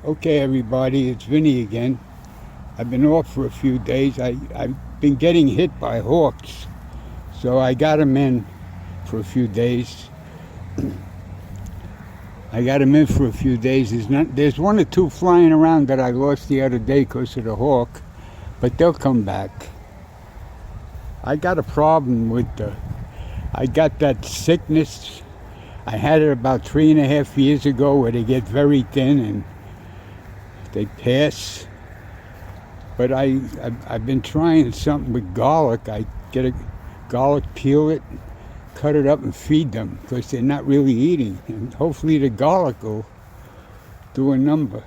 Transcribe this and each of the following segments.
Okay, everybody, it's Vinny again. I've been off for a few days. I've been getting hit by hawks, so I got them in for a few days. There's one or two flying around that I lost the other day because of the hawk, but they'll come back. I got a problem I got that sickness. I had it about 3.5 years ago where they get very thin and they pass. But I've been trying something with garlic. I get a garlic, peel it, cut it up and feed them because they're not really eating. And hopefully the garlic will do a number.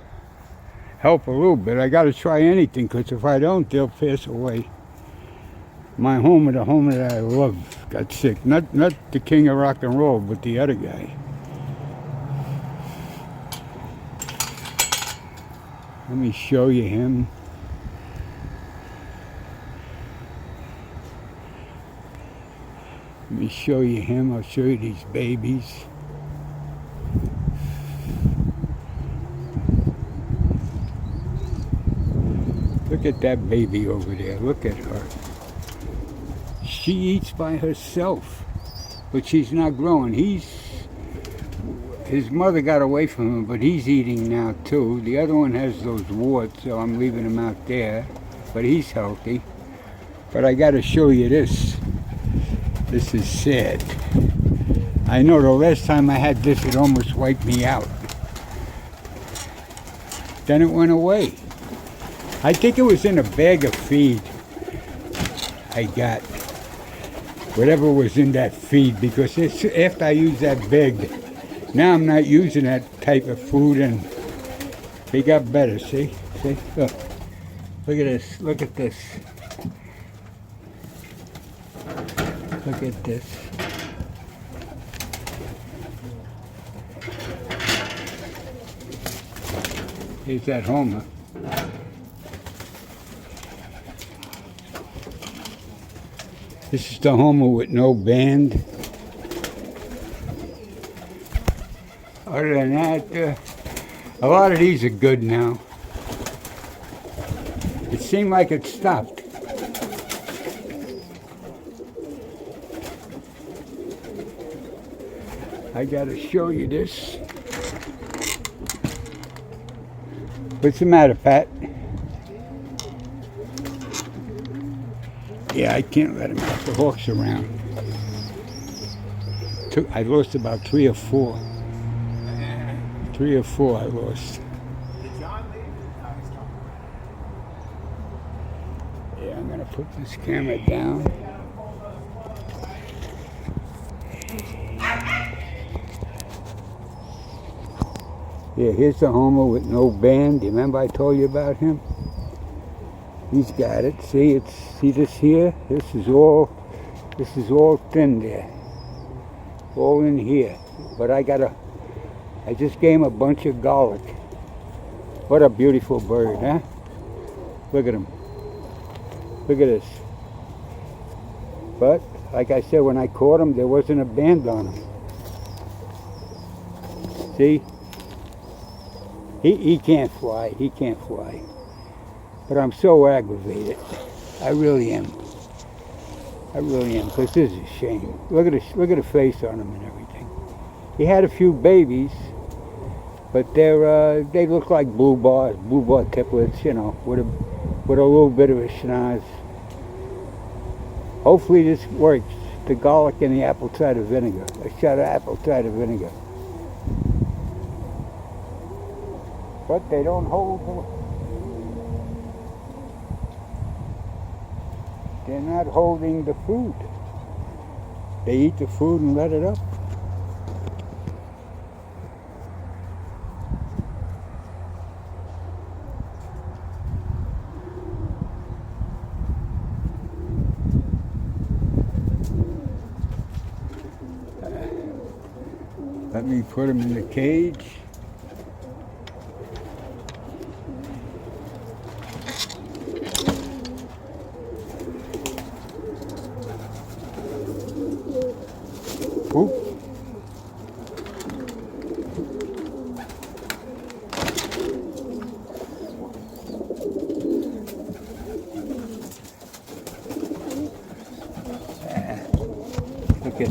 Help a little bit. I got to try anything because if I don't, they'll pass away. My homer, the homer that I love, got sick. Not the king of rock and roll, but the other guy. Let me show you him. Let me show you him. I'll show you these babies. Look at that baby over there. Look at her. She eats by herself, but she's not growing. His mother got away from him, but he's eating now too. The other one has those warts, so I'm leaving him out there, but he's healthy. But I got to show you this. This is sad. I know the last time I had this, it almost wiped me out. Then it went away. I think it was in a bag of feed I got. Whatever was in that feed, because after I used that bag, now I'm not using that type of food and they got better, see? See? Look. Look at this. Look at this. Look at this. Here's that homer. This is the homer with no band. Other than that, a lot of these are good now. It seemed like it stopped. I gotta show you this. What's the matter, Pat? Yeah, I can't let him out. The hawk's around. I lost about 3 or 4. 3 or 4 I lost. Yeah, I'm gonna put this camera down. Yeah, here's the homer with no band. Do you remember I told you about him? He's got it. See this here? This is all thin there. All in here. But I just gave him a bunch of garlic. What a beautiful bird, huh? Look at him. Look at this. But, like I said, when I caught him, there wasn't a band on him. See? He can't fly. He can't fly. But I'm so aggravated. I really am. I really am, because this is a shame. Look at the face on him and everything. He had a few babies, but they look like blue bar tiplets, you know, with a little bit of a schnoz. Hopefully this works. The garlic and the apple cider vinegar. A shot of apple cider vinegar. But they don't hold. They're not holding the food. They eat the food and let it up. Let me put them in the cage.